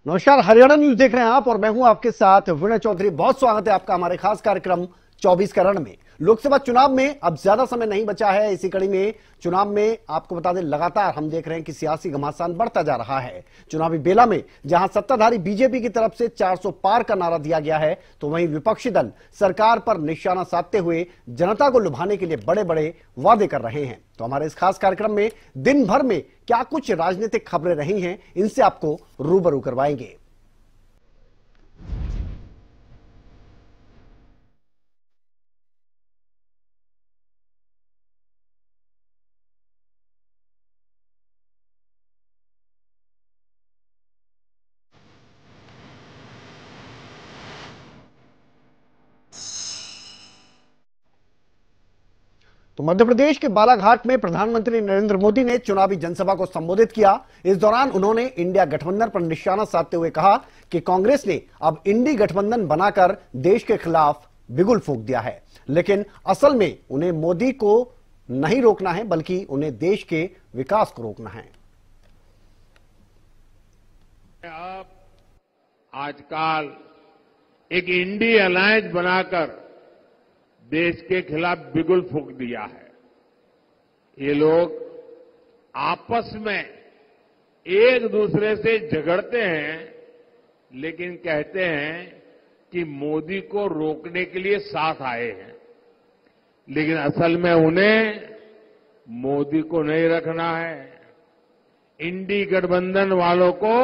नमस्कार, हरियाणा न्यूज देख रहे हैं आप और मैं हूं आपके साथ विनय चौधरी। बहुत स्वागत है आपका हमारे खास कार्यक्रम 24 का रण में। लोकसभा चुनाव में अब ज्यादा समय नहीं बचा है। इसी कड़ी में चुनाव में आपको बता दें, लगातार हम देख रहे हैं कि सियासी घमासान बढ़ता जा रहा है। चुनावी बेला में जहां सत्ताधारी बीजेपी की तरफ से 400 पार का नारा दिया गया है, तो वहीं विपक्षी दल सरकार पर निशाना साधते हुए जनता को लुभाने के लिए बड़े बड़े वादे कर रहे हैं। तो हमारे इस खास कार्यक्रम में दिन भर में क्या कुछ राजनीतिक खबरें रही हैं, इनसे आपको रूबरू करवाएंगे। तो मध्य प्रदेश के बालाघाट में प्रधानमंत्री नरेंद्र मोदी ने चुनावी जनसभा को संबोधित किया। इस दौरान उन्होंने इंडिया गठबंधन पर निशाना साधते हुए कहा कि कांग्रेस ने अब इंडी गठबंधन बनाकर देश के खिलाफ बिगुल फूंक दिया है, लेकिन असल में उन्हें मोदी को नहीं रोकना है, बल्कि उन्हें देश के विकास को रोकना है। अब आजकल एक इंडी अलायंस बनाकर देश के खिलाफ बिगुल फूंक दिया है। ये लोग आपस में एक दूसरे से झगड़ते हैं, लेकिन कहते हैं कि मोदी को रोकने के लिए साथ आए हैं, लेकिन असल में उन्हें मोदी को नहीं रखना है। इंडी गठबंधन वालों को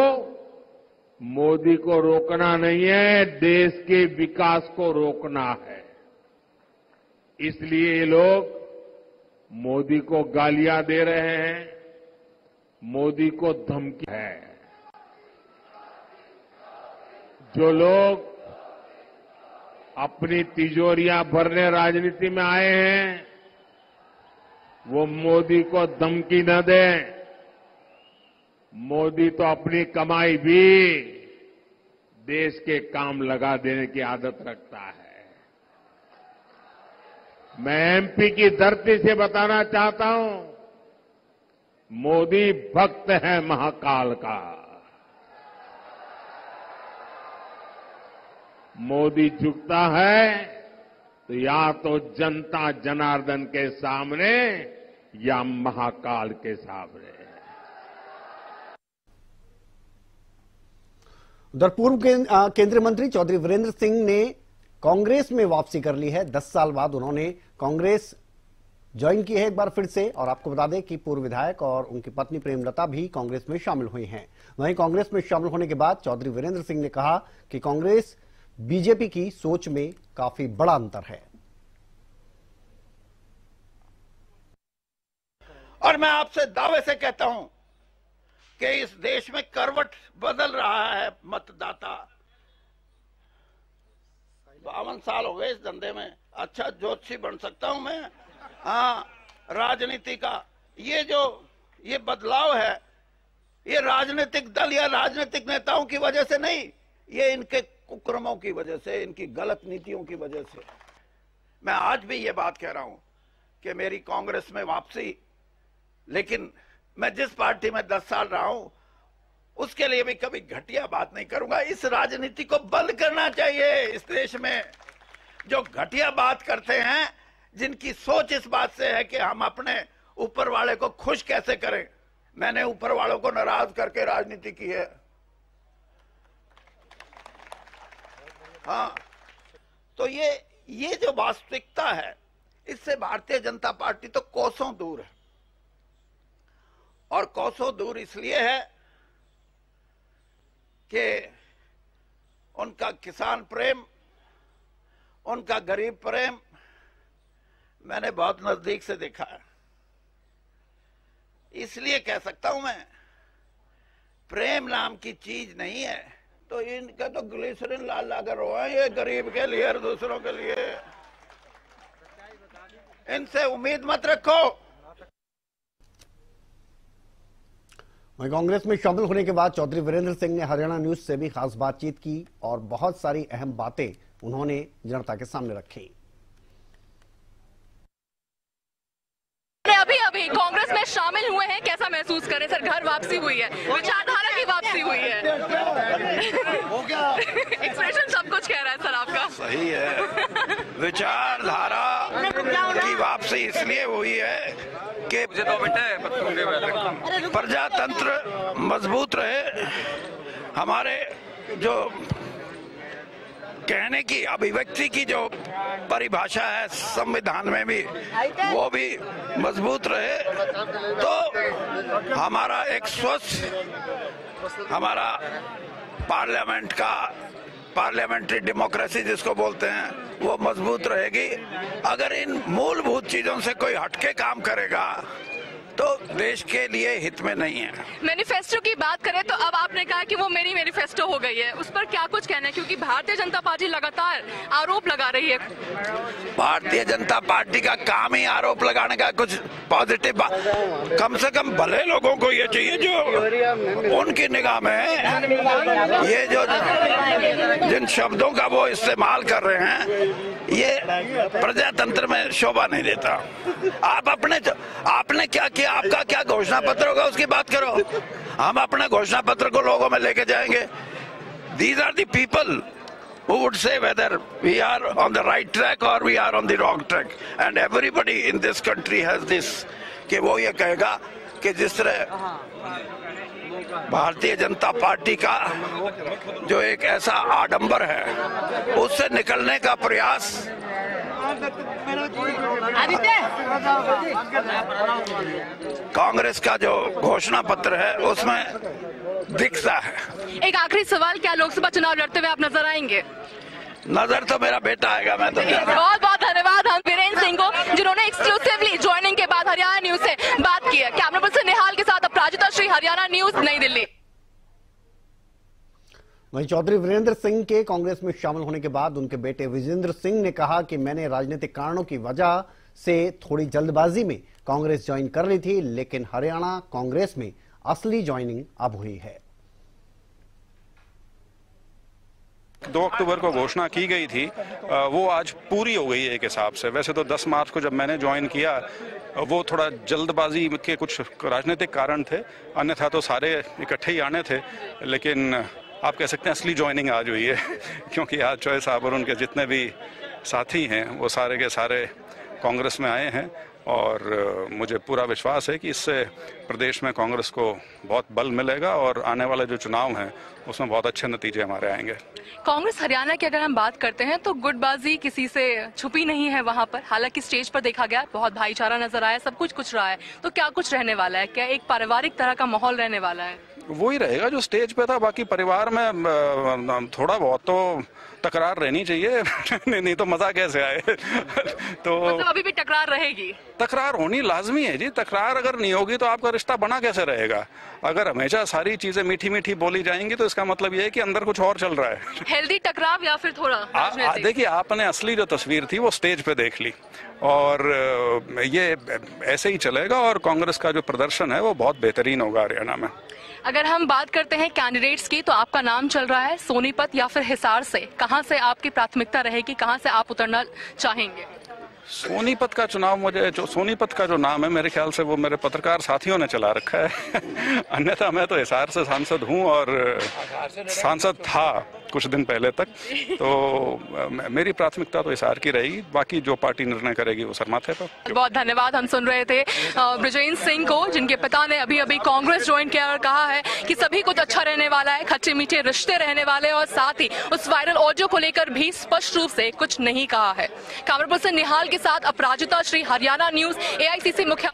मोदी को रोकना नहीं है, देश के विकास को रोकना है। इसलिए ये लोग मोदी को गालियां दे रहे हैं, मोदी को धमकी है। जो लोग अपनी तिजोरियां भरने राजनीति में आए हैं, वो मोदी को धमकी न दें। मोदी तो अपनी कमाई भी देश के काम लगा देने की आदत रखता है। मैं एमपी की धरती से बताना चाहता हूं, मोदी भक्त है महाकाल का। मोदी झुकता है तो या तो जनता जनार्दन के सामने या महाकाल के सामने। उधर पूर्व केंद्रीय मंत्री चौधरी वीरेंद्र सिंह ने कांग्रेस में वापसी कर ली है। 10 साल बाद उन्होंने कांग्रेस ज्वाइन की है एक बार फिर से। और आपको बता दें कि पूर्व विधायक और उनकी पत्नी प्रेमलता भी कांग्रेस में शामिल हुई हैं। वहीं कांग्रेस में शामिल होने के बाद चौधरी वीरेंद्र सिंह ने कहा कि कांग्रेस बीजेपी की सोच में काफी बड़ा अंतर है। और मैं आपसे दावे से कहता हूं कि इस देश में करवट बदल रहा है मतदाता। 52 साल हो गए इस धंधे में। अच्छा ज्योतिषी बन सकता हूं मैं। हाँ, राजनीति का ये बदलाव है, ये राजनीतिक दल या राजनीतिक नेताओं की वजह से नहीं, ये इनके कुकर्मों की वजह से, इनकी गलत नीतियों की वजह से। मैं आज भी ये बात कह रहा हूं कि मेरी कांग्रेस में वापसी, लेकिन मैं जिस पार्टी में 10 साल रहा हूं उसके लिए भी कभी घटिया बात नहीं करूंगा। इस राजनीति को बंद करना चाहिए। इस देश में जो घटिया बात करते हैं, जिनकी सोच इस बात से है कि हम अपने ऊपर वाले को खुश कैसे करें। मैंने ऊपर वालों को नाराज करके राजनीति की है। हाँ, तो ये जो वास्तविकता है, इससे भारतीय जनता पार्टी तो कोसों दूर है। और कोसों दूर इसलिए है कि उनका किसान प्रेम, उनका गरीब प्रेम मैंने बहुत नजदीक से देखा है। इसलिए कह सकता हूं मैं, प्रेम नाम की चीज नहीं है। तो इनका तो ग्लिसरीन ला ला कर रोए ये गरीब के लिए और दूसरों के लिए। इनसे उम्मीद मत रखो। वहीं कांग्रेस में शामिल होने के बाद चौधरी वीरेंद्र सिंह ने हरियाणा न्यूज से भी खास बातचीत की और बहुत सारी अहम बातें उन्होंने जनता के सामने रखी। अभी कांग्रेस कांग्रेस में शामिल हुए हैं, कैसा महसूस करें सर? घर वापसी हुई है, विचारधारा की वापसी हुई है। एक्सप्रेशन सब कुछ कह रहा है सर आपका। सही है, विचारधारा की वापसी इसलिए हुई है कि प्रजातंत्र मजबूत रहे, हमारे जो कहने की अभिव्यक्ति की जो परिभाषा है संविधान में भी, वो भी मजबूत रहे, तो हमारा एक स्वस्थ हमारा पार्लियामेंट्री डेमोक्रेसी जिसको बोलते हैं, वो मजबूत रहेगी। अगर इन मूलभूत चीजों से कोई हटके काम करेगा तो देश के लिए हित में नहीं है। मैनिफेस्टो की बात करें तो अब आपने कहा कि वो मेरी मैनिफेस्टो हो गई है, उस पर क्या कुछ कहना है? क्योंकि भारतीय जनता पार्टी लगातार आरोप लगा रही है। भारतीय जनता पार्टी का काम ही आरोप लगाने का, कुछ पॉजिटिव कम से कम भले लोगों को ये चाहिए जो उनकी निगाह में ये जो जिन शब्दों का वो इस्तेमाल कर रहे हैं, ये प्रजातंत्र में शोभा नहीं देता। आपने क्या किया, आपका क्या घोषणा पत्र होगा उसकी बात करो। हम अपने घोषणा पत्र को लोगों में लेके जाएंगे। These are the people who would say whether we are on the right track or we are on the wrong track, and everybody in this country has this, कि वो ये कहेगा कि जिस तरह भारतीय जनता पार्टी का जो एक ऐसा आडंबर है, उससे निकलने का प्रयास कांग्रेस का जो घोषणा पत्र है उसमें दिखता है। एक आखिरी सवाल, क्या लोकसभा चुनाव लड़ते हुए आप नजर आएंगे? नजर तो मेरा बेटा आएगा, मैं तो बहुत बहुत धन्यवाद हम वीरेंद्र सिंह को, जिन्होंने एक्सक्लूसिवली ज्वाइनिंग के बाद हरियाणा न्यूज से बात की है। कैमरा पर्सन निहाल के साथ अपराजिता श्री, हरियाणा न्यूज, नई दिल्ली। वहीं चौधरी वीरेंद्र सिंह के कांग्रेस में शामिल होने के बाद उनके बेटे विजेंद्र सिंह ने कहा कि मैंने राजनीतिक कारणों की वजह से थोड़ी जल्दबाजी में कांग्रेस ज्वाइन कर ली थी, लेकिन हरियाणा कांग्रेस में असली ज्वाइनिंग अब हुई है। 2 अक्टूबर को घोषणा की गई थी, वो आज पूरी हो गई है एक हिसाब से। वैसे तो 10 मार्च को जब मैंने ज्वाइन किया, वो थोड़ा जल्दबाजी के कुछ राजनीतिक कारण थे, अन्यथा तो सारे इकट्ठे ही आने थे। लेकिन आप कह सकते हैं असली ज्वाइनिंग आज हुई है, क्योंकि आज चौधरी साहब और उनके जितने भी साथी हैं वो सारे के सारे कांग्रेस में आए हैं, और मुझे पूरा विश्वास है कि इससे प्रदेश में कांग्रेस को बहुत बल मिलेगा और आने वाले जो चुनाव हैं उसमें बहुत अच्छे नतीजे हमारे आएंगे। कांग्रेस हरियाणा की अगर हम बात करते हैं तो गुटबाजी किसी से छुपी नहीं है वहां पर। हालांकि स्टेज पर देखा गया बहुत भाईचारा नजर आया, सब कुछ रहा है, तो क्या कुछ रहने वाला है? क्या एक पारिवारिक तरह का माहौल रहने वाला है? वही रहेगा जो स्टेज पे था। बाकी परिवार में थोड़ा बहुत तो तकरार रहनी चाहिए नहीं तो मजा कैसे आए तो मतलब अभी भी टकरार रहेगी? तकरार होनी लाजमी है जी। तकरार अगर नहीं होगी तो आपका रिश्ता बना कैसे रहेगा? अगर हमेशा सारी चीजें मीठी मीठी बोली जाएंगी तो इसका मतलब ये है कि अंदर कुछ और चल रहा है। हेल्दी टकराव या फिर थोड़ा देखिए, आपने असली जो तस्वीर थी वो स्टेज पे देख ली, और ये ऐसे ही चलेगा, और कांग्रेस का जो प्रदर्शन है वो बहुत बेहतरीन होगा हरियाणा में। अगर हम बात करते हैं कैंडिडेट्स की, तो आपका नाम चल रहा है सोनीपत या फिर हिसार से। कहां से आपकी प्राथमिकता रहेगी, कहां से आप उतरना चाहेंगे? सोनीपत का चुनाव, मुझे जो सोनीपत का जो नाम है मेरे ख्याल से वो मेरे पत्रकार साथियों ने चला रखा है अन्यथा मैं तो हिसार से सांसद हूं और सांसद था कुछ दिन पहले तक, तो मेरी प्राथमिकता तो हिसार की रहेगी। बाकी जो पार्टी निर्णय करेगी वो सरमाथे पर। बहुत धन्यवाद। हम सुन रहे थे ब्रजेंद्र सिंह को, जिनके पिता ने अभी अभी कांग्रेस ज्वाइन किया और कहा है कि सभी कुछ अच्छा रहने वाला है, खट्टे मीठे रिश्ते रहने वाले, और साथ ही उस वायरल ऑडियो को लेकर भी स्पष्ट रूप से कुछ नहीं कहा है। कैमरा पर्सन निहाल के साथ अपराजिता श्री, हरियाणा न्यूज, AICC मुख्य।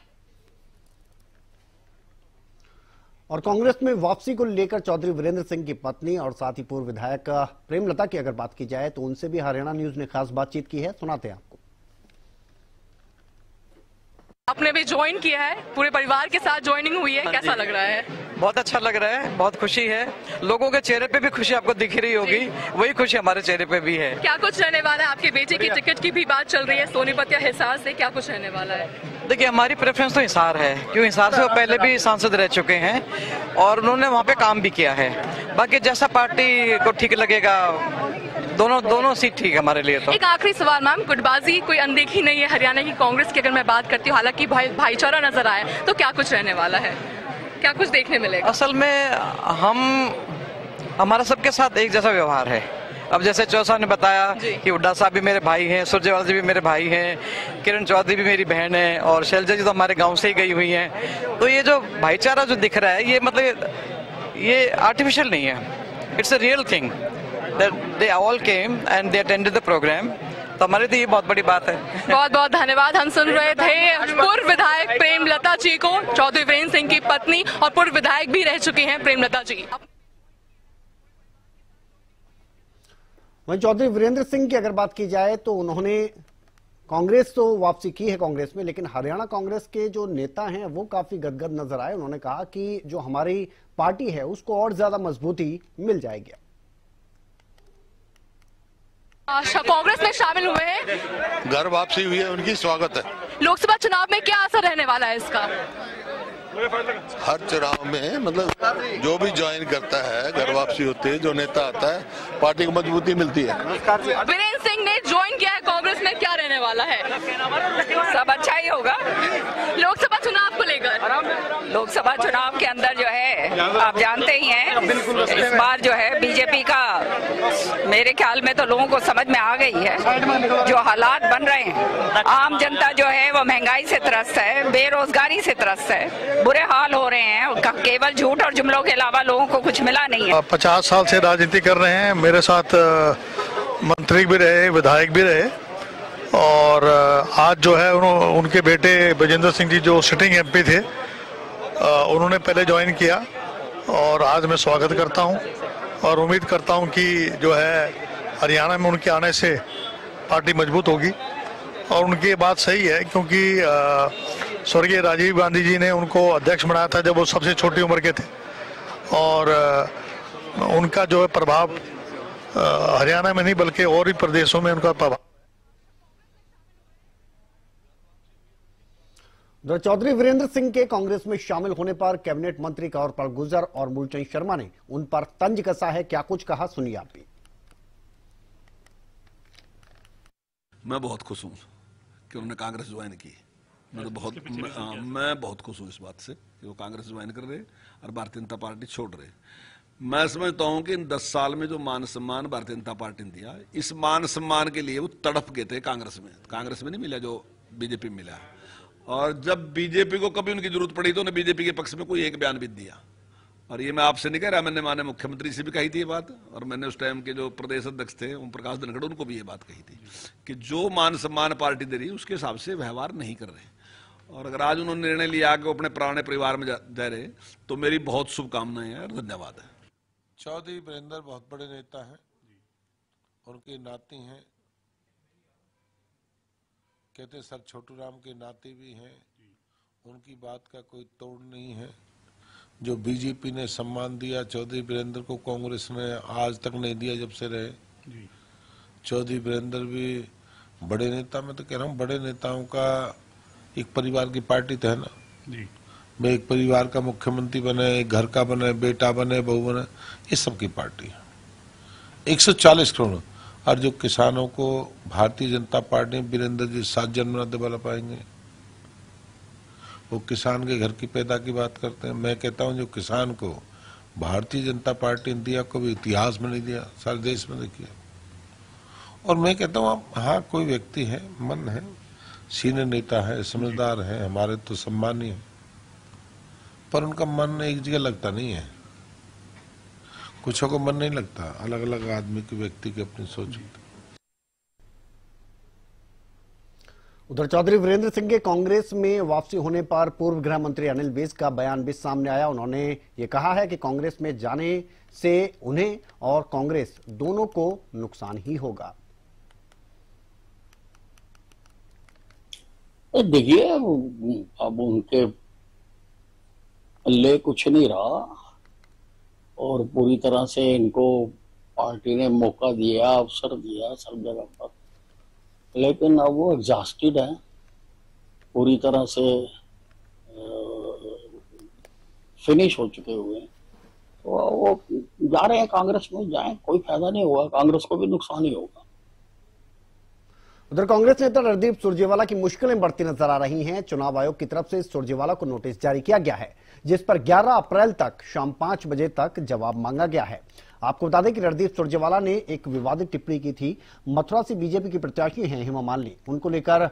और कांग्रेस में वापसी को लेकर चौधरी वीरेंद्र सिंह की पत्नी और साथ ही पूर्व विधायक प्रेमलता की अगर बात की जाए तो उनसे भी हरियाणा न्यूज ने खास बातचीत की है, सुनाते हैं आपको। आपने भी ज्वाइन किया है, पूरे परिवार के साथ ज्वाइनिंग हुई है, कैसा लग रहा है? बहुत अच्छा लग रहा है, बहुत खुशी है। लोगों के चेहरे पे भी खुशी आपको दिख रही होगी, वही खुशी हमारे चेहरे पे भी है। क्या कुछ रहने वाला है? आपके बेटे की टिकट की भी बात चल रही है, सोनीपत या हिसार से, क्या कुछ रहने वाला है? देखिए, हमारी प्रेफरेंस तो हिसार है, क्योंकि हिसार से वो पहले भी सांसद रह चुके हैं और उन्होंने वहाँ पे काम भी किया है। बाकी जैसा पार्टी को ठीक लगेगा दोनों सीट ठीक है हमारे लिए। तो एक आखिरी सवाल मैम, गुटबाजी कोई अनदेखी नहीं है हरियाणा की कांग्रेस की, अगर मैं बात करती हूँ, हालांकि भाईचारा नजर आया, तो क्या कुछ रहने वाला है, क्या कुछ देखने मिलेगा? असल में हमारा सबके साथ एक जैसा व्यवहार है। अब जैसे चौसा ने बताया कि हुड्डा साहब भी मेरे भाई हैं, सुरजेवाला जी भी मेरे भाई हैं, किरण चौधरी भी मेरी बहन है, और शैलजा जी तो हमारे गांव से ही गई हुई हैं। तो ये जो भाईचारा जो दिख रहा है, ये मतलब ये आर्टिफिशियल नहीं है, it's a real thing that they all came and they attended the program. तो हमारे लिए ये बहुत बड़ी बात है। बहुत बहुत धन्यवाद। हम सुन रहे थे पूर्व विधायक प्रेमलता जी को, चौधरी वीरेंद्र सिंह की पत्नी और पूर्व विधायक भी रह चुकी हैं प्रेमलता जी। वहीं चौधरी वीरेंद्र सिंह की अगर बात की जाए तो उन्होंने कांग्रेस तो वापसी की है कांग्रेस में, लेकिन हरियाणा कांग्रेस के जो नेता हैं वो काफी गदगद नजर आए। उन्होंने कहा कि जो हमारी पार्टी है उसको और ज्यादा मजबूती मिल जाएगी। कांग्रेस में शामिल हुए हैं, घर वापसी हुई है उनकी, स्वागत है। लोकसभा चुनाव में क्या असर रहने वाला है इसका? हर चुनाव में मतलब जो भी ज्वाइन करता है, घर वापसी होती है, जो नेता आता है, पार्टी को मजबूती मिलती है। वीरेंद्र सिंह ने ज्वाइन किया है कांग्रेस में, क्या रहने वाला है? सब अच्छा ही होगा। लोकसभा चुनाव को लेकर, लोकसभा चुनाव के अंदर जो है आप जानते ही हैं, इस बार जो है बीजेपी का मेरे ख्याल में तो लोगों को समझ में आ गई है। जो हालात बन रहे हैं, आम जनता जो है वो महंगाई से त्रस्त है, बेरोजगारी से त्रस्त है, बुरे हाल हो रहे हैं, केवल झूठ और जुमलों के अलावा लोगों को कुछ मिला नहीं है। 50 साल से राजनीति कर रहे हैं, मेरे साथ मंत्री भी रहे, विधायक भी रहे, और आज जो है उनके बेटे ब्रजेंद्र सिंह जी जो सिटिंग एमपी थे, उन्होंने पहले ज्वाइन किया, और आज मैं स्वागत करता हूं और उम्मीद करता हूं कि जो है हरियाणा में उनके आने से पार्टी मजबूत होगी। और उनकी बात सही है, क्योंकि स्वर्गीय राजीव गांधी जी ने उनको अध्यक्ष बनाया था जब वो सबसे छोटी उम्र के थे, और उनका जो है प्रभाव हरियाणा में नहीं बल्कि और भी प्रदेशों में उनका प्रभाव। चौधरी वीरेंद्र सिंह के कांग्रेस में शामिल होने पर कैबिनेट मंत्री कंवरपाल गुर्जर और मूलचंद शर्मा ने उन पर तंज कसा है, क्या कुछ कहा, सुनिए आप भी। मैं बहुत खुश हूं कि उन्होंने कांग्रेस ज्वाइन की। मैं बहुत खुश हूं इस बात से कि वो कांग्रेस ज्वाइन कर रहे और भारतीय जनता पार्टी छोड़ रहे। मैं समझता हूं कि इन 10 साल में जो मान सम्मान भारतीय जनता पार्टी ने दिया, इस मान सम्मान के लिए वो तड़प गए थे कांग्रेस में नहीं मिला जो बीजेपी में मिला। और जब बीजेपी को कभी उनकी जरूरत पड़ी तो उन्हें बीजेपी के पक्ष में कोई एक बयान भी दिया। और ये मैं आपसे नहीं कह रहा, मैंने माननीय मुख्यमंत्री से भी कही थी ये बात, और मैंने उस टाइम के जो प्रदेश अध्यक्ष थे ओम प्रकाश धनखड़, उनको भी ये बात कही थी कि जो मान सम्मान पार्टी दे रही है उसके हिसाब से व्यवहार नहीं कर रहे। और अगर आज उन्होंने निर्णय लिया कि वो अपने पुराने परिवार में जा रहे, तो मेरी बहुत शुभकामनाएं हैं और धन्यवाद है। चौधरी वीरेंद्र बहुत बड़े नेता हैं, उनके नाती हैं, कहते सर छोटू राम के नाते भी हैं, उनकी बात का कोई तोड़ नहीं है। जो बीजेपी ने सम्मान दिया चौधरी वीरेंद्र को, कांग्रेस ने आज तक नहीं दिया जब से रहे। चौधरी वीरेंद्र भी बड़े नेता, मैं तो कह रहा हूँ बड़े नेताओं का एक परिवार की पार्टी तो है ना जी। मैं एक परिवार का मुख्यमंत्री बने, एक घर का बने, बेटा बने, बहू बने, ये सबकी पार्टी है। 140 करोड़। और जो किसानों को भारतीय जनता पार्टी वीरेंद्र जी 7 जन्म न दिला पाएंगे, वो किसान के घर की पैदा की बात करते हैं। मैं कहता हूं जो किसान को भारतीय जनता पार्टी ने दिया, कभी इतिहास में नहीं दिया, सारे देश में देखिए। और मैं कहता हूं हाँ कोई व्यक्ति है, मन है, सीनियर नेता है, समझदार है, हमारे तो सम्मानीय है, पर उनका मन एक जगह लगता नहीं है। कुछों को मन नहीं लगता, अलग अलग आदमी के व्यक्ति की अपनी सोच होती। उधर चौधरी वीरेंद्र सिंह के कांग्रेस में वापसी होने पर पूर्व गृह मंत्री अनिल विज का बयान भी सामने आया। उन्होंने ये कहा है कि कांग्रेस में जाने से उन्हें और कांग्रेस दोनों को नुकसान ही होगा। देखिए अब उनके पल्ले कुछ नहीं रहा और पूरी तरह से इनको पार्टी ने मौका दिया, अवसर दिया सब जगह पर, लेकिन अब वो एग्जॉस्टेड है, पूरी तरह से फिनिश हो चुके हुए हैं। वो जा रहे हैं कांग्रेस में, जाएं, कोई फायदा नहीं होगा, कांग्रेस को भी नुकसान ही होगा। उधर कांग्रेस नेता रणदीप सुरजेवाला की मुश्किलें बढ़ती नजर आ रही हैं। चुनाव आयोग की तरफ से सुरजेवाला को नोटिस जारी किया गया है, जिस पर 11 अप्रैल तक शाम 5 बजे तक जवाब मांगा गया है। आपको बता दें कि रणदीप सुरजेवाला ने एक विवादित टिप्पणी की थी। मथुरा से बीजेपी की प्रत्याशी हैं हेमा मालिनी, उनको लेकर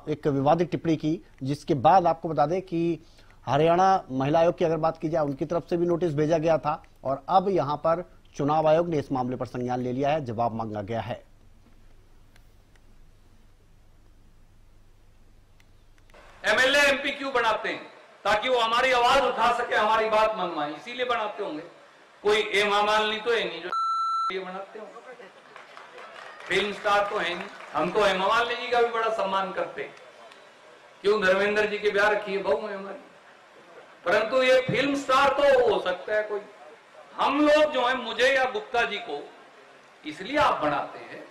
एक विवादित टिप्पणी की, जिसके बाद आपको बता दें कि हरियाणा महिला आयोग की अगर बात की जाए, उनकी तरफ से भी नोटिस भेजा गया था और अब यहां पर चुनाव आयोग ने इस मामले पर संज्ञान ले लिया है, जवाब मांगा गया है। एमएलए एमपी क्यों बनाते हैं? ताकि वो हमारी आवाज उठा सके, हमारी बात मनवाए, इसीलिए बनाते होंगे। कोई हेमा मालिनी तो है नहीं जो ये बनाते होंगे, फिल्म स्टार तो है नहीं। हम तो हेमा मालिनी जी का भी बड़ा सम्मान करते हैं। क्यों? धर्मेंद्र जी के ब्याह रखी है बहू है हमारी, परंतु ये फिल्म स्टार तो हो सकता है कोई। हम लोग जो है, मुझे या गुप्ता जी को इसलिए आप बनाते हैं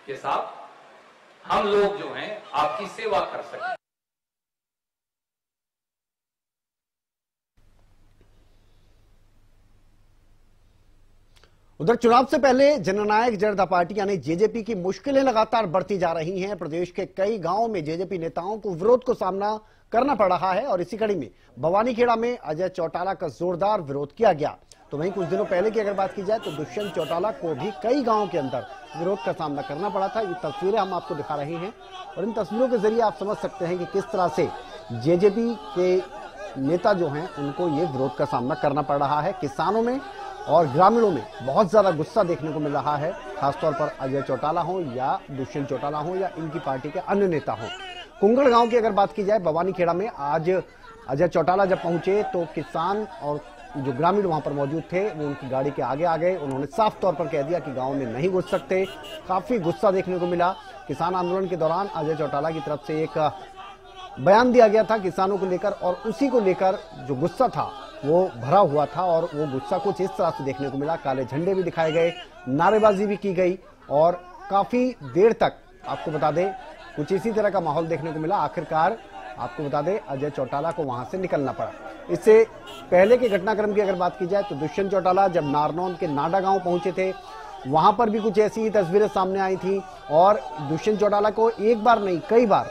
कि साहब हम लोग जो हैं आपकी सेवा कर सकें। उधर चुनाव से पहले जननायक जनता पार्टी यानी जेजेपी की मुश्किलें लगातार बढ़ती जा रही हैं। प्रदेश के कई गांवों में जेजेपी नेताओं को विरोध को सामना करना पड़ रहा है और इसी कड़ी में भवानीखेड़ा में अजय चौटाला का जोरदार विरोध किया गया। तो वहीं कुछ दिनों पहले की अगर बात की जाए तो दुष्यंत चौटाला को भी कई गांवों के अंदर विरोध का सामना करना पड़ा था। ये तस्वीरें हम आपको दिखा रहे हैं और इन तस्वीरों के जरिए आप समझ सकते हैं कि किस तरह से जेजेपी के नेता जो हैं उनको ये विरोध का सामना करना पड़ रहा है। किसानों में और ग्रामीणों में बहुत ज्यादा गुस्सा देखने को मिल रहा है, खासतौर पर अजय चौटाला हो या दुष्यंत चौटाला हो या इनकी पार्टी के अन्य नेता हो। कुंगड़ गांव की अगर बात की जाए, भवानीखेड़ा में आज अजय चौटाला जब पहुंचे तो किसान और जो ग्रामीण वहां पर मौजूद थे वो उनकी गाड़ी के आगे आ गए। उन्होंने साफ तौर पर कह दिया कि गांव में नहीं घुस सकते। काफी गुस्सा देखने को मिला। किसान आंदोलन के दौरान अजय चौटाला की तरफ से एक बयान दिया गया था किसानों को लेकर और उसी को लेकर जो गुस्सा था वो भरा हुआ था और वो गुस्सा कुछ इस तरह से देखने को मिला। काले झंडे भी दिखाए गए, नारेबाजी भी की गई और काफी देर तक आपको बता दें कुछ इसी तरह का माहौल देखने को मिला। आखिरकार आपको बता दें अजय चौटाला को वहां से निकलना पड़ा। इससे पहले के घटनाक्रम की अगर बात की जाए तो दुष्यंत चौटाला जब नारनौल के नाडा गांव पहुंचे थे वहां पर भी कुछ ऐसी ही तस्वीरें सामने आई थी और दुष्यंत चौटाला को एक बार नहीं कई बार,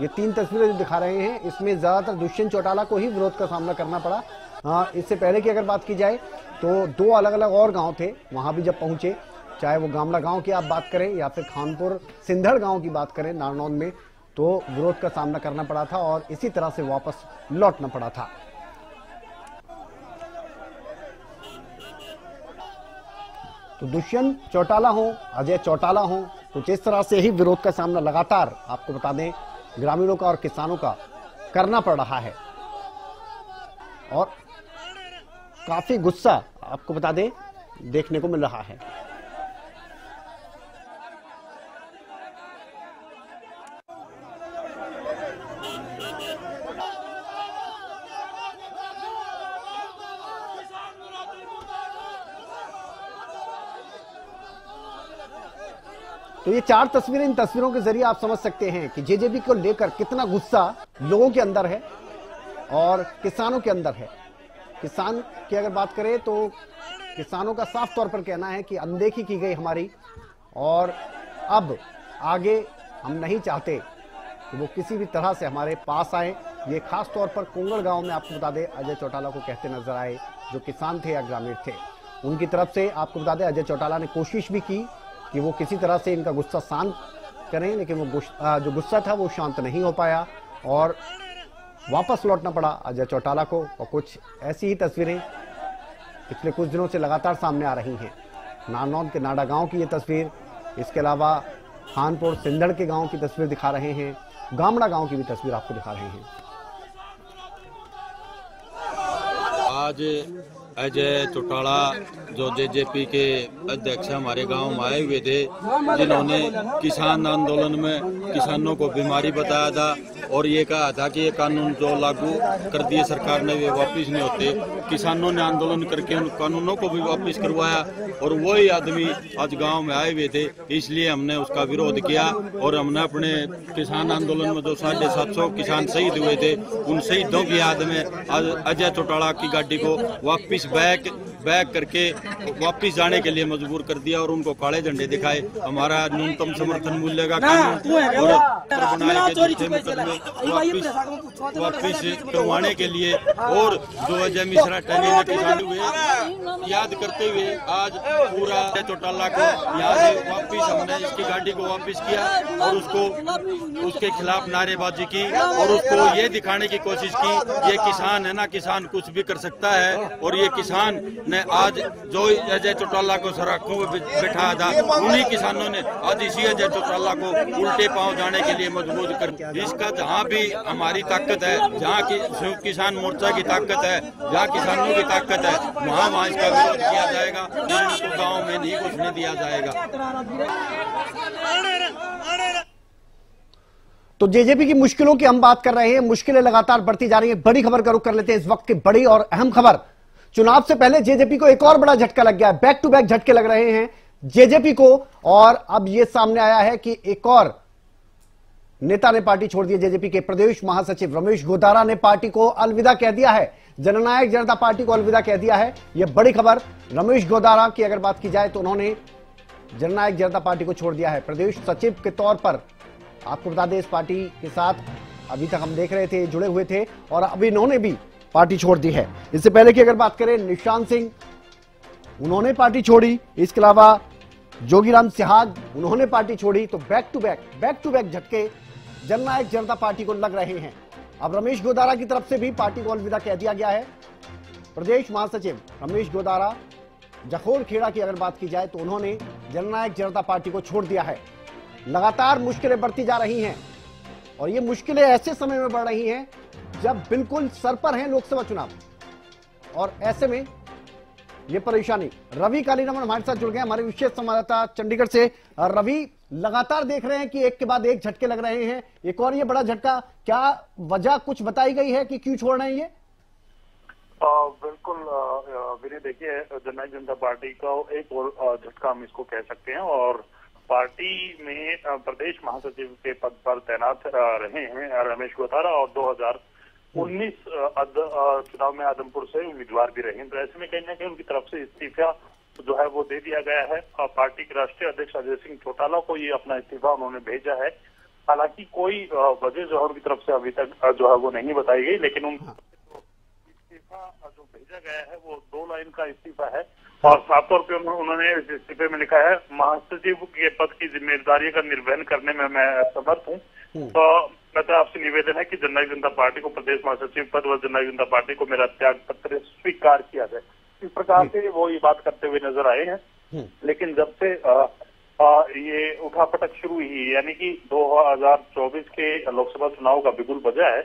ये 3 तस्वीरें जो दिखा रहे हैं इसमें ज्यादातर दुष्यंत चौटाला को ही विरोध का सामना करना पड़ा। इससे पहले की अगर बात की जाए तो 2 अलग अलग और गांव थे, वहां भी जब पहुंचे, चाहे वो गामड़ा गांव की आप बात करें या फिर खानपुर सिंधड़ गांव की बात करें नारनौल में, तो विरोध का सामना करना पड़ा था और इसी तरह से वापस लौटना पड़ा था। तो दुष्यंत चौटाला हो, अजय चौटाला हो, कुछ इस तरह से ही विरोध का सामना लगातार आपको बता दें ग्रामीणों का और किसानों का करना पड़ रहा है और काफी गुस्सा आपको बता दें देखने को मिल रहा है। तो ये 4 तस्वीरें, इन तस्वीरों के जरिए आप समझ सकते हैं कि जेजेपी को लेकर कितना गुस्सा लोगों के अंदर है और किसानों के अंदर है। किसान की अगर बात करें तो किसानों का साफ तौर पर कहना है कि अनदेखी की गई हमारी और अब आगे हम नहीं चाहते कि वो किसी भी तरह से हमारे पास आए। ये खास तौर पर कुंगड़ गांव में आपको बता दें अजय चौटाला को कहते नजर आए, जो किसान थे या ग्रामीण थे। उनकी तरफ से आपको बता दें अजय चौटाला ने कोशिश भी की कि वो किसी तरह से इनका गुस्सा शांत करें, लेकिन वो जो गुस्सा था वो शांत नहीं हो पाया और वापस लौटना पड़ा अजय चौटाला को। और कुछ ऐसी ही तस्वीरें पिछले कुछ दिनों से लगातार सामने आ रही हैं। नारनौल के नाडा गांव की ये तस्वीर, इसके अलावा खानपुर सिंधड़ के गांव की तस्वीर दिखा रहे हैं, गामड़ा गांव की भी तस्वीर आपको दिखा रहे हैं। आज अजय चौटाला जो जेजेपी के अध्यक्ष हमारे गांव में आए हुए थे, जिन्होंने किसान आंदोलन में किसानों को बीमारी बताया था और ये कहा था कि ये कानून जो लागू कर दिए सरकार ने वे वापस नहीं होते। किसानों ने आंदोलन करके उन कानूनों को भी वापस करवाया और वही आदमी आज गांव में आए हुए थे, इसलिए हमने उसका विरोध किया और हमने अपने किसान आंदोलन में जो 750 किसान शहीद हुए थे उन शहीदों की याद में आज अजय चौटाला की गाड़ी को वापस वापिस बैक करके वापिस जाने के लिए मजबूर कर दिया और उनको काले झंडे दिखाए। हमारा न्यूनतम समर्थन मूल्य का कानून और वापिस करवाने के लिए और जो अजय मिश्रा टहनी ने किसान हुए याद करते हुए आज पूरा चौटाला को यहाँ से वापिस हमने इसकी गाड़ी को वापिस किया और उसके खिलाफ नारेबाजी की और उसको ये दिखाने की कोशिश की ये किसान है ना, किसान कुछ भी कर सकता है। और ये किसान ने आज जो अजय चौटाला को सराखों में बैठाया था, उन्हीं किसानों ने आज इसी अजय चौटाला को उल्टे पांव जाने के लिए मजबूर कर। इसका जहाँ भी हमारी ताकत है, जहाँ की संयुक्त किसान मोर्चा की ताकत है, जहाँ किसानों की ताकत है, वहाँ इसका विरोध किया जाएगा और इनको गाँव में नहीं घुसने दिया जाएगा। तो जेजेपी की मुश्किलों की हम बात कर रहे हैं, मुश्किलें लगातार बढ़ती जा रही हैं। बड़ी खबर का रुख कर लेते हैं इस वक्त की बड़ी और अहम खबर। चुनाव से पहले जेजेपी को एक और बड़ा झटका लग गया है, बैक टू बैक झटके लग रहे हैं जेजेपी को। और अब यह सामने आया है कि एक और नेता ने पार्टी छोड़ दी। जेजेपी के प्रदेश महासचिव रमेश गोदारा ने पार्टी को अलविदा कह दिया है, जननायक जनता पार्टी को अलविदा कह दिया है। यह बड़ी खबर। रमेश गोदारा की अगर बात की जाए तो उन्होंने जननायक जनता पार्टी को छोड़ दिया है प्रदेश सचिव के तौर पर। आपको बता दें इस पार्टी के साथ अभी तक हम देख रहे थे, जुड़े हुए थे और अभी इन्होंने भी पार्टी छोड़ दी है। इससे पहले की अगर बात करें निशांत सिंह, उन्होंने पार्टी छोड़ी। इसके अलावा जोगीराम सिहाग, उन्होंने पार्टी छोड़ी। तो बैक टू बैक झटके जननायक जनता पार्टी को लग रहे हैं। अब रमेश गोदारा की तरफ से भी पार्टी को अलविदा कह दिया गया है। प्रदेश महासचिव रमेश गोदारा, जखोरखेड़ा की अगर बात की जाए तो उन्होंने जननायक जनता पार्टी को छोड़ दिया है। लगातार मुश्किलें बढ़ती जा रही हैं और ये मुश्किलें ऐसे समय में बढ़ रही हैं जब बिल्कुल सर पर हैं लोकसभा चुनाव, और ऐसे में ये परेशानी। रवि कालीरामन हमारे साथ जुड़ गए, हमारे विशेष संवाददाता चंडीगढ़ से। रवि, लगातार देख रहे हैं कि एक के बाद एक झटके लग रहे हैं, एक और ये बड़ा झटका, क्या वजह कुछ बताई गई है कि क्यों छोड़ रहे हैं ये? बिल्कुल विनय, देखिए जननायक जनता पार्टी का एक और झटका हम इसको कह सकते हैं। और पार्टी में प्रदेश महासचिव के पद पर तैनात रहे हैं रमेश गोदारा और 2019 चुनाव में आदमपुर से उम्मीदवार भी रहे हैं। तो ऐसे में कहीं ना कहीं उनकी तरफ से इस्तीफा जो है वो दे दिया गया है। पार्टी के राष्ट्रीय अध्यक्ष अजय सिंह चौटाला को ये अपना इस्तीफा उन्होंने भेजा है। हालांकि कोई वजह जो है उनकी तरफ से अभी तक जो है वो नहीं बताई गई, लेकिन उनका इस्तीफा जो भेजा गया है वो 2 लाइन का इस्तीफा है और साफ तौर पे उन्होंने इस इस्तीफे में लिखा है, महासचिव के पद की जिम्मेदारी का निर्वहन करने में मैं असमर्थ हूँ। तो मैं आपसे निवेदन है कि जननायक जनता पार्टी को प्रदेश महासचिव पद व जननायक जनता पार्टी को मेरा त्याग पत्र स्वीकार किया जाए। इस प्रकार से वो ये बात करते हुए नजर आए हैं। लेकिन जब से ये उठापटक शुरू हुई, यानी कि 2024 के लोकसभा चुनाव का बिगुल बजा है,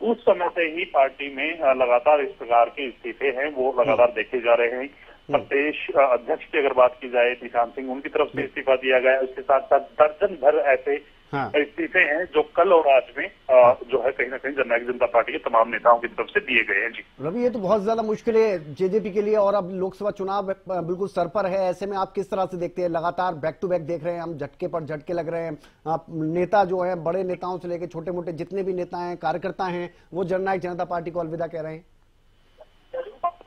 उस समय से ही पार्टी में लगातार इस प्रकार के इस्तीफे हैं वो लगातार देखे जा रहे हैं। प्रदेश अध्यक्ष की अगर बात की जाए निशांत सिंह, उनकी तरफ से इस्तीफा दिया गया है। उसके साथ साथ दर्जन भर ऐसे इस्तीफे हैं जो कल और आज में जो है कहीं ना कहीं जननायक जनता पार्टी के तमाम नेताओं की तरफ से दिए गए हैं। जी रवि, ये तो बहुत ज्यादा मुश्किल है जेजेपी के लिए और अब लोकसभा चुनाव बिल्कुल सर पर है। ऐसे में आप किस तरह से देखते हैं? लगातार बैक टू बैक देख रहे हैं हम, झटके पर झटके लग रहे हैं। नेता जो है, बड़े नेताओं से लेकर छोटे मोटे जितने भी नेता हैं, कार्यकर्ता हैं, वो जननायक जनता पार्टी को अलविदा कह रहे हैं।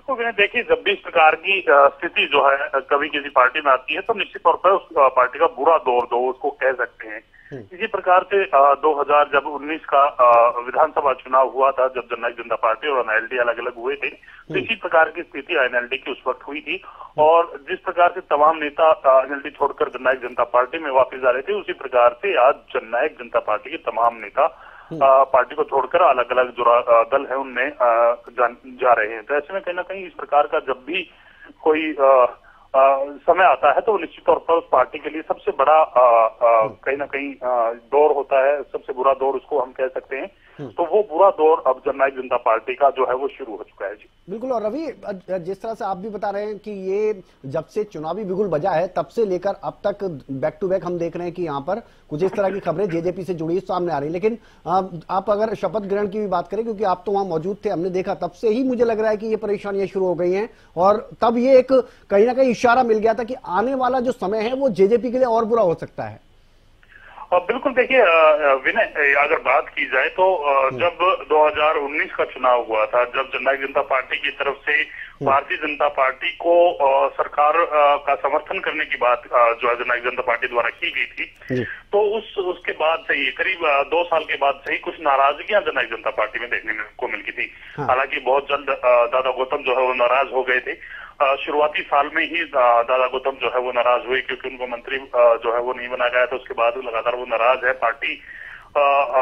तो देखिए, जब भी इस प्रकार की स्थिति जो है कभी किसी पार्टी में आती है तो निश्चित तौर पर उस पार्टी का बुरा दौर जो उसको कह सकते हैं। इसी प्रकार से 2019 का विधानसभा चुनाव हुआ था जब जननायक जनता पार्टी और एनएलडी अलग अलग हुए थे, तो इसी प्रकार की स्थिति एनएलडी की उस वक्त हुई थी। और जिस प्रकार से तमाम नेता एनएलडी छोड़कर जननायक जनता पार्टी में वापस आ रहे थे, उसी प्रकार से आज जननायक जनता पार्टी के तमाम नेता पार्टी को छोड़कर अलग अलग जो दल है उनमें जा रहे हैं। तो ऐसे में कहीं ना कहीं इस प्रकार का जब भी कोई समय आता है तो निश्चित तौर पर उस पार्टी के लिए सबसे बड़ा कहीं ना कहीं दौर होता है, सबसे बुरा दौर उसको हम कह सकते हैं। तो वो बुरा दौर अब जननायक जनता पार्टी का जो है वो शुरू हो चुका है। जी बिल्कुल। और रवि, जिस तरह से आप भी बता रहे हैं कि ये जब से चुनावी बिगुल बजा है तब से लेकर अब तक बैक टू बैक हम देख रहे हैं कि यहाँ पर कुछ इस तरह की खबरें जेजेपी से जुड़ी सामने आ रही है। लेकिन आप अगर शपथ ग्रहण की भी बात करें, क्योंकि आप तो वहां मौजूद थे, हमने देखा, तब से ही मुझे लग रहा है कि ये परेशानियां शुरू हो गई हैं और तब ये एक कहीं ना कहीं इशारा मिल गया था कि आने वाला जो समय है वो जेजेपी के लिए और बुरा हो सकता है। बिल्कुल देखिए विनय, अगर बात की जाए तो जब 2019 का चुनाव हुआ था, जब जननायक जनता पार्टी की तरफ से भारतीय जनता पार्टी को सरकार का समर्थन करने की बात जो है जननायक जनता पार्टी द्वारा की गई थी, तो उसके बाद से ही करीब 2 साल के बाद से ही कुछ नाराजगियां जननायक जनता पार्टी में देखने को मिलती थी। हालांकि बहुत जल्द दादा गौतम जो है वो नाराज हो गए थे। शुरुआती साल में ही दादा गौतम जो है वो नाराज हुए क्योंकि उनको मंत्री जो है वो नहीं बनाया गया था। उसके बाद लगातार वो नाराज है, पार्टी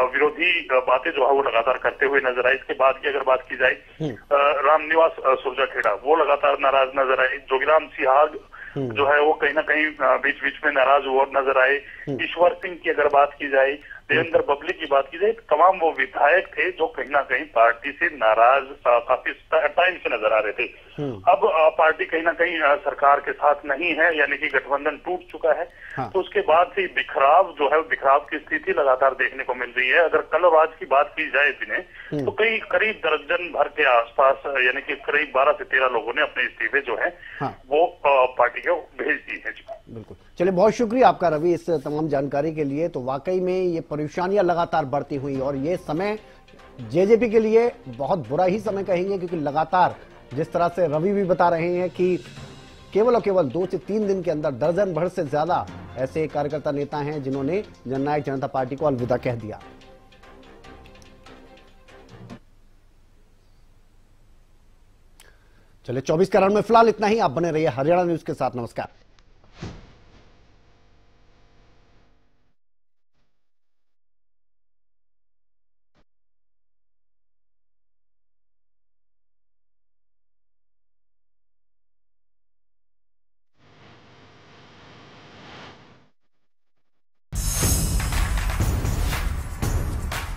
विरोधी बातें जो है वो लगातार करते हुए नजर आए। इसके बाद की अगर बात की जाए रामनिवास सुरजाखेड़ा, वो लगातार नाराज नजर आए। जोगीराम सिहाग जो है वो कहीं ना कहीं बीच बीच में नाराज हुआ नजर आए। ईश्वर सिंह की अगर बात की जाए, देवेंद्र बबली की बात की जाए, तमाम वो विधायक थे जो कहीं ना कहीं पार्टी से नाराज काफी टाइम से नजर आ रहे थे। अब पार्टी कहीं ना कहीं सरकार के साथ नहीं है, यानी कि गठबंधन टूट चुका है। तो उसके बाद से बिखराव जो है, बिखराव की स्थिति लगातार देखने को मिल रही है। अगर कल और आज की बात की जाए दिने तो करीब दर्जन भर के आसपास, यानी कि करीब 12 से 13 लोगों ने अपने इस्तीफे जो है वो पार्टी को भेज दी है। बिल्कुल, चलिए बहुत शुक्रिया आपका रवि इस तमाम जानकारी के लिए। तो वाकई में ये परेशानियां लगातार बढ़ती हुई और ये समय जेजेपी के लिए बहुत बुरा ही समय कहेंगे, क्योंकि लगातार जिस तरह से रवि भी बता रहे हैं कि केवल और केवल 2 से 3 दिन के अंदर दर्जन भर से ज्यादा ऐसे कार्यकर्ता नेता हैं जिन्होंने जननायक जनता पार्टी को अलविदा कह दिया। चलिए 24 करण में फिलहाल इतना ही। आप बने रहिए हरियाणा न्यूज के साथ। नमस्कार।